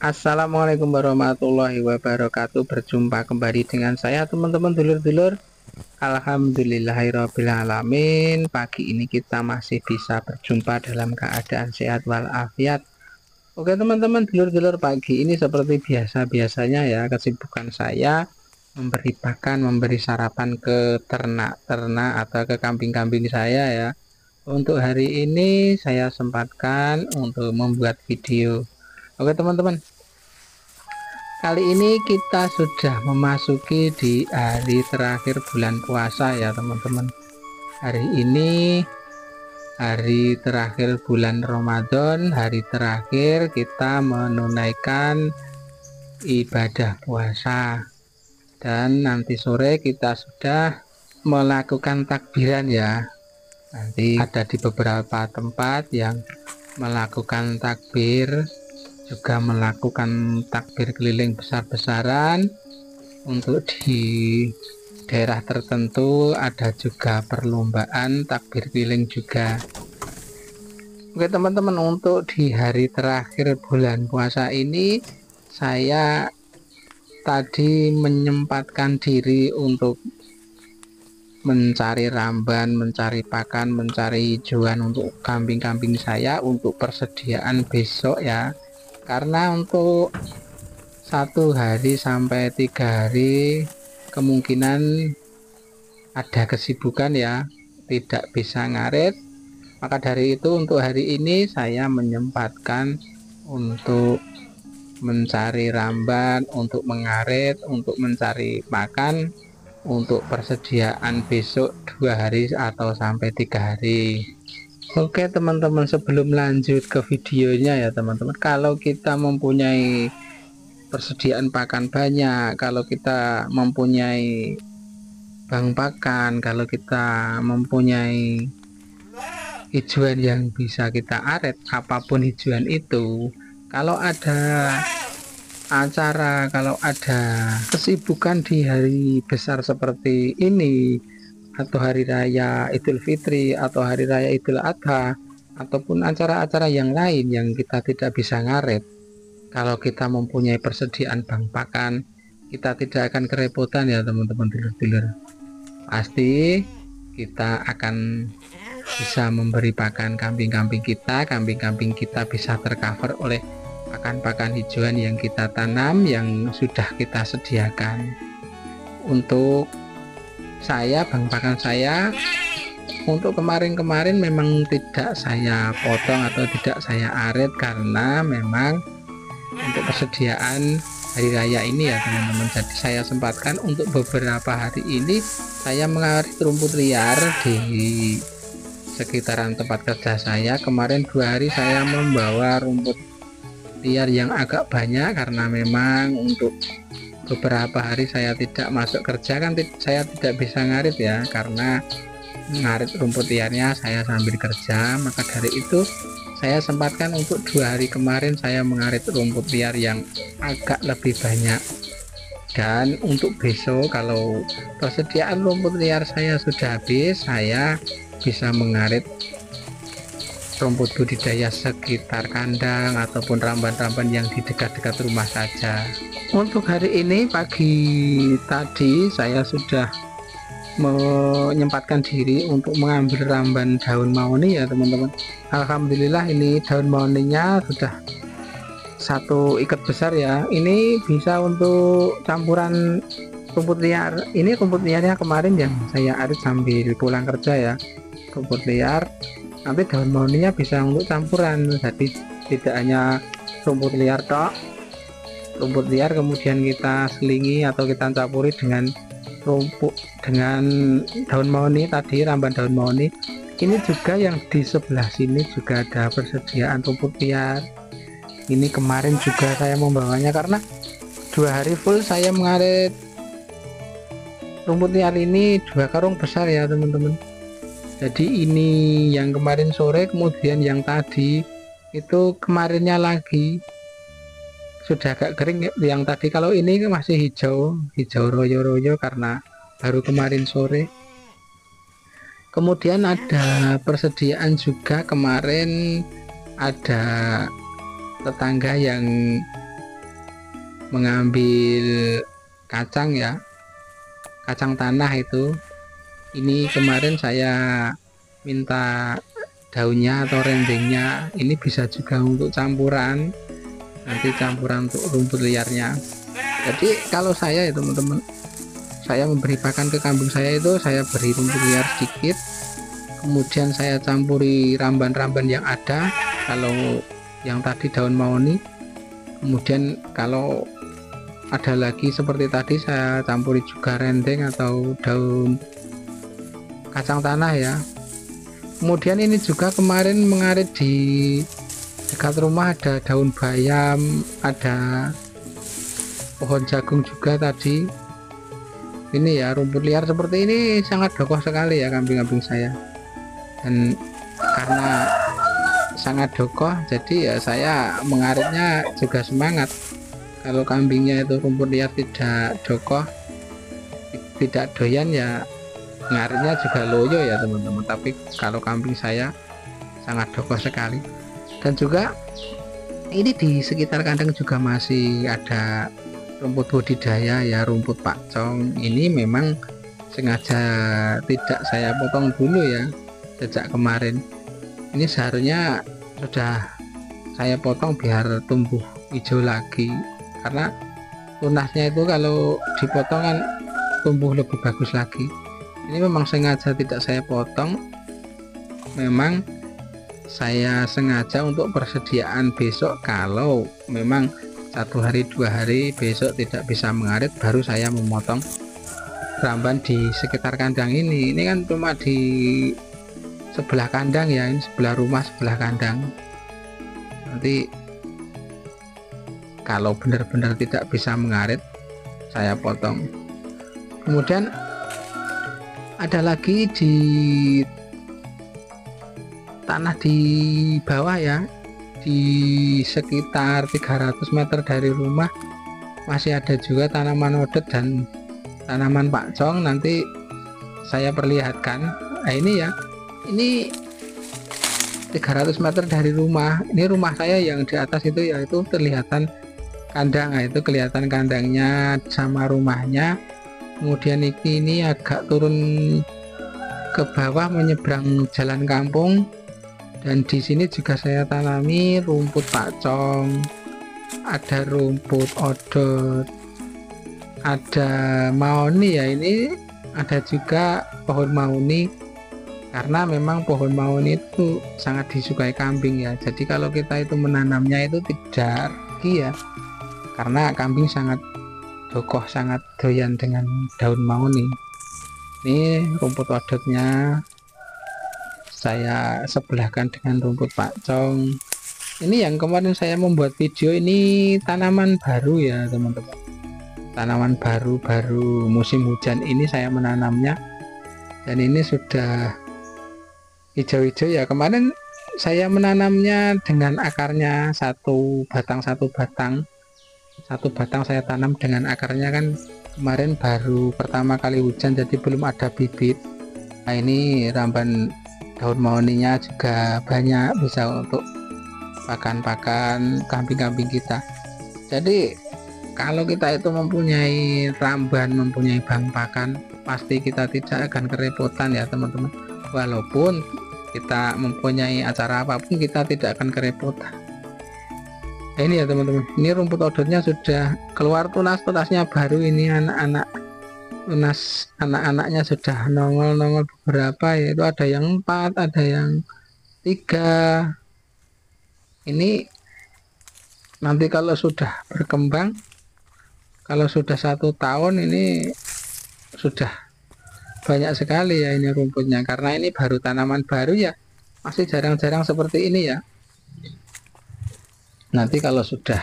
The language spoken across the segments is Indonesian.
Assalamualaikum warahmatullahi wabarakatuh. Berjumpa kembali dengan saya teman-teman dulur-dulur. Alhamdulillahirrabbilalamin. Pagi ini kita masih bisa berjumpa dalam keadaan sehat walafiat. Oke teman-teman dulur-dulur, pagi ini seperti biasa-biasanya ya, kesibukan saya memberi pakan, memberi sarapan ke ternak-ternak atau ke kambing-kambing saya ya. Untuk hari ini saya sempatkan untuk membuat video. Oke teman-teman, kali ini kita sudah memasuki di hari terakhir bulan puasa ya teman-teman. Hari ini hari terakhir bulan Ramadan, hari terakhir kita menunaikan ibadah puasa. Dan nanti sore kita sudah melakukan takbiran ya. Nanti ada di beberapa tempat yang melakukan takbir, juga melakukan takbir keliling besar-besaran. Untuk di daerah tertentu ada juga perlombaan takbir keliling juga. Oke teman-teman, untuk di hari terakhir bulan puasa ini saya tadi menyempatkan diri untuk mencari ramban, mencari pakan, mencari hijauan untuk kambing-kambing saya untuk persediaan besok ya. Karena untuk 1 hari sampai 3 hari kemungkinan ada kesibukan ya, tidak bisa ngarit. Maka dari itu untuk hari ini saya menyempatkan untuk mencari ramban, untuk mengarit, untuk mencari pakan, untuk persediaan besok 2 hari atau sampai 3 hari. Oke teman-teman, sebelum lanjut ke videonya ya teman-teman, kalau kita mempunyai persediaan pakan banyak, kalau kita mempunyai bank pakan, kalau kita mempunyai hijauan yang bisa kita aret, apapun hijauan itu, kalau ada acara, kalau ada kesibukan di hari besar seperti ini, atau hari raya Idul Fitri atau hari raya Idul Adha, ataupun acara-acara yang lain yang kita tidak bisa ngaret, kalau kita mempunyai persediaan bank pakan, kita tidak akan kerepotan ya teman-teman dulur-dulur. Pasti kita akan bisa memberi pakan kambing-kambing kita, kambing-kambing kita bisa tercover oleh pakan-pakan hijauan yang kita tanam, yang sudah kita sediakan. Untuk saya, bank pakan saya untuk kemarin-kemarin memang tidak saya potong atau tidak saya aret, karena memang untuk persediaan hari raya ini ya teman-teman. Jadi saya sempatkan untuk beberapa hari ini saya mengarit rumput liar di sekitaran tempat kerja saya. Kemarin 2 hari saya membawa rumput liar yang agak banyak, karena memang untuk beberapa hari saya tidak masuk kerja, kan saya tidak bisa ngarit ya, karena ngarit rumput liarnya saya sambil kerja. Maka dari itu saya sempatkan untuk 2 hari kemarin saya mengarit rumput liar yang agak lebih banyak. Dan untuk besok kalau persediaan rumput liar saya sudah habis, saya bisa mengarit rumput budidaya sekitar kandang ataupun ramban-ramban yang di dekat-dekat rumah saja. Untuk hari ini pagi tadi saya sudah menyempatkan diri untuk mengambil ramban daun mahoni ya teman-teman. Alhamdulillah ini daun mahoninya sudah 1 ikat besar ya. Ini bisa untuk campuran rumput liar. Ini rumput liarnya kemarin yang saya arit sambil pulang kerja ya, rumput liar. Nanti daun mahoninya bisa untuk campuran, jadi tidak hanya rumput liar tok, rumput liar kemudian kita selingi atau kita campuri dengan daun mahoni tadi, ramban daun mahoni. Ini juga yang di sebelah sini juga ada persediaan rumput liar. Ini kemarin juga saya membawanya karena 2 hari full saya mengarit rumput liar ini 2 karung besar ya teman-teman. Jadi ini yang kemarin sore, kemudian yang tadi itu kemarinnya lagi sudah agak kering. Yang tadi kalau ini masih hijau royo-royo karena baru kemarin sore. Kemudian ada persediaan juga, kemarin ada tetangga yang mengambil kacang ya, kacang tanah itu. Ini kemarin saya minta daunnya atau rendengnya, ini bisa juga untuk campuran, nanti campuran untuk rumput liarnya. Jadi kalau saya ya teman-teman, saya memberi pakan ke kambing saya itu saya beri rumput liar sedikit, kemudian saya campuri ramban-ramban yang ada, kalau yang tadi daun mahoni, kemudian kalau ada lagi seperti tadi saya campuri juga rendeng atau daun kacang tanah ya. Kemudian ini juga kemarin mengarit di dekat rumah ada daun bayam, ada pohon jagung juga tadi. Ini ya, rumput liar seperti ini sangat dokoh sekali ya kambing-kambing saya, dan karena sangat dokoh jadi ya saya mengaritnya juga semangat. Kalau kambingnya itu rumput liar tidak dokoh, tidak doyan ya, ngaritnya juga loyo ya teman-teman. Tapi kalau kambing saya sangat dokoh sekali. Dan juga ini di sekitar kandang juga masih ada rumput budidaya ya, rumput pakcong. Ini memang sengaja tidak saya potong dulu ya sejak kemarin. Ini seharusnya sudah saya potong biar tumbuh hijau lagi, karena tunasnya itu kalau dipotong kan tumbuh lebih bagus lagi. Ini memang sengaja tidak saya potong, memang saya sengaja untuk persediaan besok. Kalau memang 1 hari 2 hari besok tidak bisa mengarit, baru saya memotong ramban di sekitar kandang ini. Ini kan cuma di sebelah kandang ya, ini sebelah rumah sebelah kandang. Nanti kalau benar-benar tidak bisa mengarit saya potong. Kemudian ada lagi di tanah di bawah ya, di sekitar 300 meter dari rumah masih ada juga tanaman odet dan tanaman pakcong. Nanti saya perlihatkan. Nah ini ya, ini 300 meter dari rumah, ini rumah saya yang di atas itu ya, itu kelihatan kandang. Nah, itu kelihatan kandangnya sama rumahnya. Kemudian ini agak turun ke bawah menyeberang jalan kampung, dan di sini juga saya tanami rumput pakcong, ada rumput odot, ada mahoni ya, ini ada juga pohon mahoni, karena memang pohon mahoni itu sangat disukai kambing ya. Jadi kalau kita itu menanamnya itu tidak rugi ya, karena kambing sangat dokoh, sangat doyan dengan daun mahoni. Ini rumput odotnya saya sebelahkan dengan rumput pakcong. Ini yang kemarin saya membuat video, ini tanaman baru ya teman-teman, tanaman baru musim hujan ini saya menanamnya, dan ini sudah hijau-hijau ya. Kemarin saya menanamnya dengan akarnya satu batang saya tanam dengan akarnya, kan kemarin baru pertama kali hujan jadi belum ada bibit. Nah ini ramban daun mahoninya juga banyak, bisa untuk pakan-pakan kambing-kambing kita. Jadi kalau kita itu mempunyai ramban, mempunyai bank pakan, pasti kita tidak akan kerepotan ya teman-teman. Walaupun kita mempunyai acara apapun, kita tidak akan kerepotan. Nah, ini ya teman-teman, ini rumput odotnya sudah keluar tunasnya baru. Ini anak-anaknya sudah nongol beberapa, yaitu ada yang 4, ada yang 3. Ini nanti kalau sudah berkembang, kalau sudah 1 tahun, ini sudah banyak sekali ya ini rumputnya, karena ini baru tanaman baru ya, masih jarang-jarang seperti ini ya. Nanti kalau sudah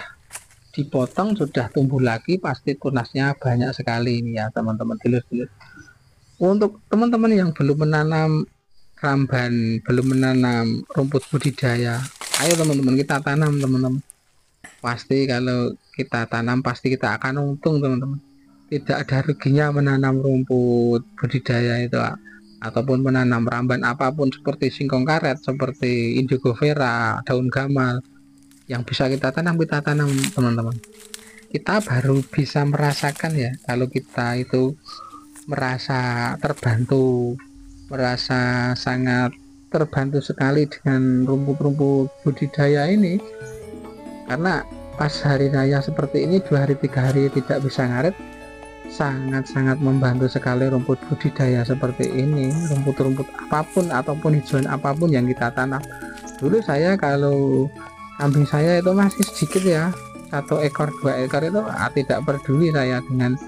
dipotong, sudah tumbuh lagi, pasti tunasnya banyak sekali ini ya teman-teman, dulur-dulur. Untuk teman-teman yang belum menanam ramban, belum menanam rumput budidaya, ayo teman-teman kita tanam teman-teman. Pasti kalau kita tanam pasti kita akan untung teman-teman. Tidak ada ruginya menanam rumput budidaya itu, ataupun menanam ramban apapun seperti singkong karet, seperti indigo vera, daun gamal, yang bisa kita tanam teman-teman. kita baru bisa merasakan ya, kalau kita itu merasa terbantu, merasa sangat terbantu sekali dengan rumput-rumput budidaya ini. Karena pas hari raya seperti ini 2 hari 3 hari tidak bisa ngaret, sangat-sangat membantu sekali rumput budidaya seperti ini. Rumput-rumput apapun ataupun hijauan apapun yang kita tanam, dulu saya kalau kambing saya itu masih sedikit ya, 1 ekor 2 ekor itu tidak peduli saya dengan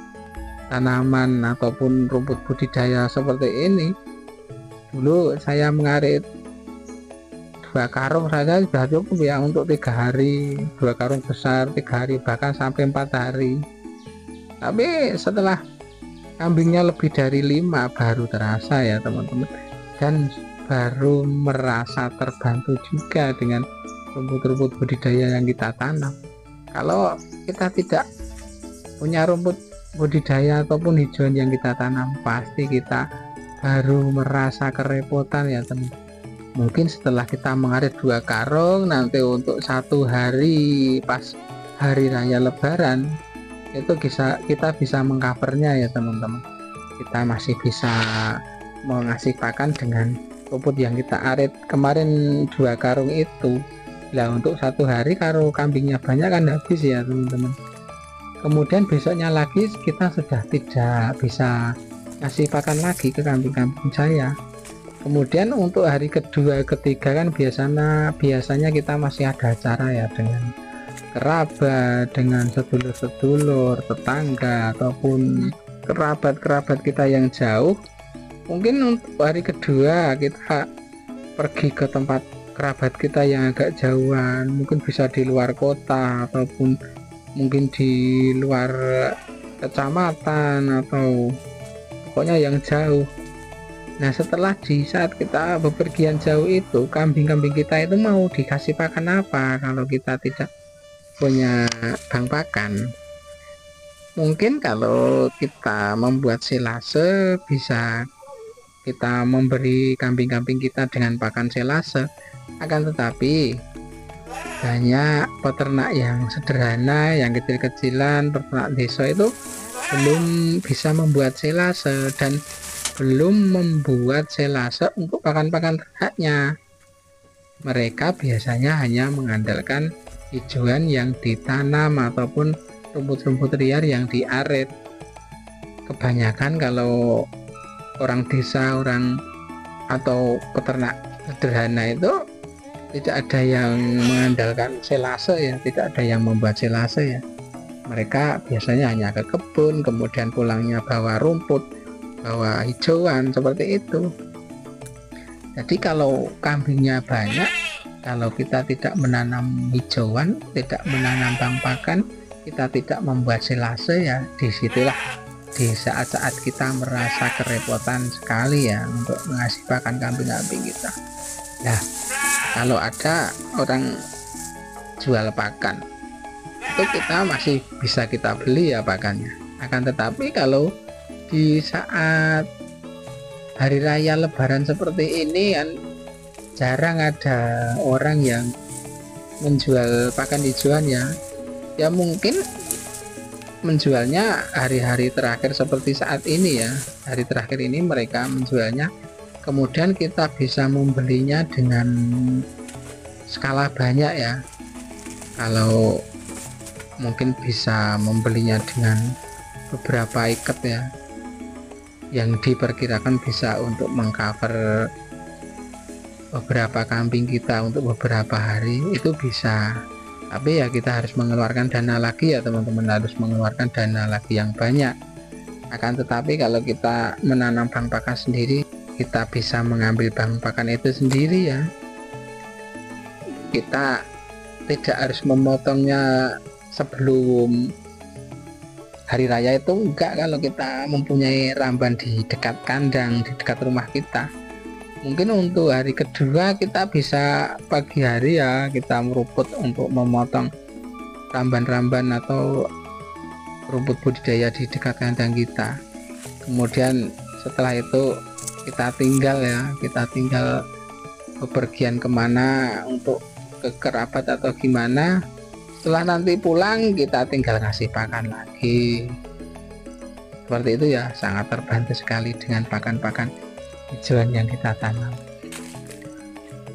tanaman ataupun rumput budidaya seperti ini. Dulu saya mengarit 2 karung saja sudah cukup ya untuk 3 hari, 2 karung besar 3 hari, bahkan sampai 4 hari. Tapi setelah kambingnya lebih dari 5 baru terasa ya teman-teman, dan baru merasa terbantu juga dengan rumput-rumput budidaya yang kita tanam. Kalau kita tidak punya rumput budidaya ataupun hijauan yang kita tanam, pasti kita baru merasa kerepotan ya teman. Mungkin setelah kita mengarit 2 karung, nanti untuk 1 hari pas hari raya lebaran itu kita bisa mengcovernya ya teman-teman. Kita masih bisa mengasih pakan dengan rumput yang kita arit kemarin 2 karung itu. Nah untuk 1 hari kalau kambingnya banyak kan habis ya teman-teman. Kemudian besoknya lagi kita sudah tidak bisa ngasih pakan lagi ke kambing-kambing saya. Kemudian untuk hari kedua ketiga kan biasanya kita masih ada acara ya dengan kerabat, dengan sedulur-sedulur, tetangga ataupun kerabat-kerabat kita yang jauh. Mungkin untuk hari kedua kita pergi ke tempat kerabat kita yang agak jauhan, mungkin bisa di luar kota ataupun mungkin di luar kecamatan atau pokoknya yang jauh. Nah setelah di saat kita bepergian jauh itu, kambing-kambing kita itu mau dikasih pakan apa kalau kita tidak punya bank pakan? Mungkin kalau kita membuat silase, bisa kita memberi kambing-kambing kita dengan pakan silase. Akan tetapi banyak peternak yang sederhana, yang kecil-kecilan, peternak desa itu belum bisa membuat silase dan belum membuat silase untuk pakan-pakan ternaknya. Mereka biasanya hanya mengandalkan hijauan yang ditanam ataupun rumput-rumput liar yang diarit. Kebanyakan kalau orang desa, orang atau peternak sederhana itu tidak ada yang mengandalkan silase ya, tidak ada yang membuat silase ya. Mereka biasanya hanya ke kebun, kemudian pulangnya bawa rumput, bawa hijauan seperti itu. Jadi kalau kambingnya banyak, kalau kita tidak menanam hijauan, tidak menanam bank pakan, kita tidak membuat silase ya, disitulah di saat-saat kita merasa kerepotan sekali ya untuk mengasih pakan kambing-kambing kita. Nah kalau ada orang jual pakan itu kita masih bisa kita beli ya pakannya. Akan tetapi kalau di saat hari raya lebaran seperti ini kan jarang ada orang yang menjual pakan hijauan ya. Ya mungkin menjualnya hari-hari terakhir seperti saat ini ya. Hari terakhir ini mereka menjualnya, kemudian kita bisa membelinya dengan skala banyak ya. Kalau mungkin bisa membelinya dengan beberapa ikat ya, yang diperkirakan bisa untuk mengcover beberapa kambing kita untuk beberapa hari, itu bisa. Tapi ya kita harus mengeluarkan dana lagi ya teman-teman, harus mengeluarkan dana lagi yang banyak. Akan tetapi kalau kita menanam bank pakan sendiri, kita bisa mengambil bank pakan itu sendiri ya. Kita tidak harus memotongnya sebelum hari raya itu, enggak. Kalau kita mempunyai ramban di dekat kandang, di dekat rumah kita, mungkin untuk hari kedua kita bisa pagi hari ya kita meruput untuk memotong ramban-ramban atau rumput budidaya di dekat kandang kita. Kemudian setelah itu kita tinggal bepergian kemana untuk ke kerabat atau gimana, Setelah nanti pulang kita tinggal ngasih pakan lagi. Seperti itu ya, sangat terbantu sekali dengan pakan-pakan hijauan yang kita tanam.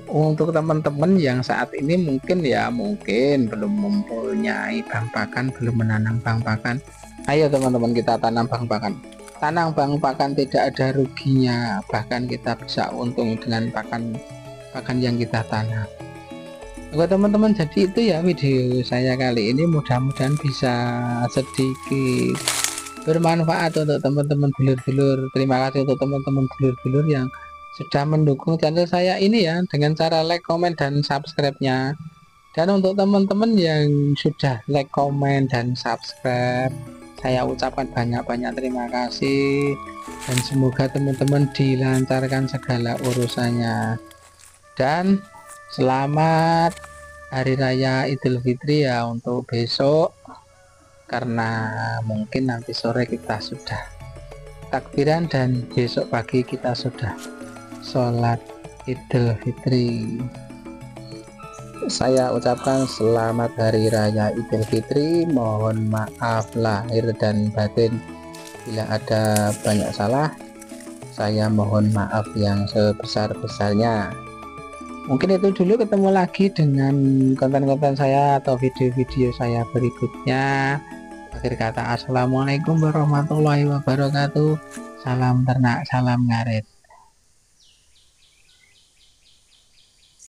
Untuk teman-teman yang saat ini mungkin belum mempunyai bank pakan, belum menanam bank pakan, ayo teman-teman kita tanam bank pakan. Tanam bank pakan tidak ada ruginya, bahkan kita bisa untung dengan pakan yang kita tanam. Oke teman-teman, jadi itu ya video saya kali ini, mudah-mudahan bisa sedikit bermanfaat untuk teman-teman dulur-dulur. Terima kasih untuk teman-teman dulur-dulur yang sudah mendukung channel saya ini ya, dengan cara like, komen, dan subscribe-nya. Dan untuk teman-teman yang sudah like, komen, dan subscribe, saya ucapkan banyak-banyak terima kasih, dan semoga teman-teman dilancarkan segala urusannya. Dan selamat Hari Raya Idul Fitri ya untuk besok, karena mungkin nanti sore kita sudah takbiran dan besok pagi kita sudah sholat Idul Fitri. Saya ucapkan selamat Hari Raya Idul Fitri. Mohon maaf lahir dan batin bila ada banyak salah. Saya mohon maaf yang sebesar-besarnya. Mungkin itu dulu, ketemu lagi dengan konten-konten saya atau video-video saya berikutnya. Akhir kata, assalamualaikum warahmatullahi wabarakatuh. Salam ternak, salam ngarit.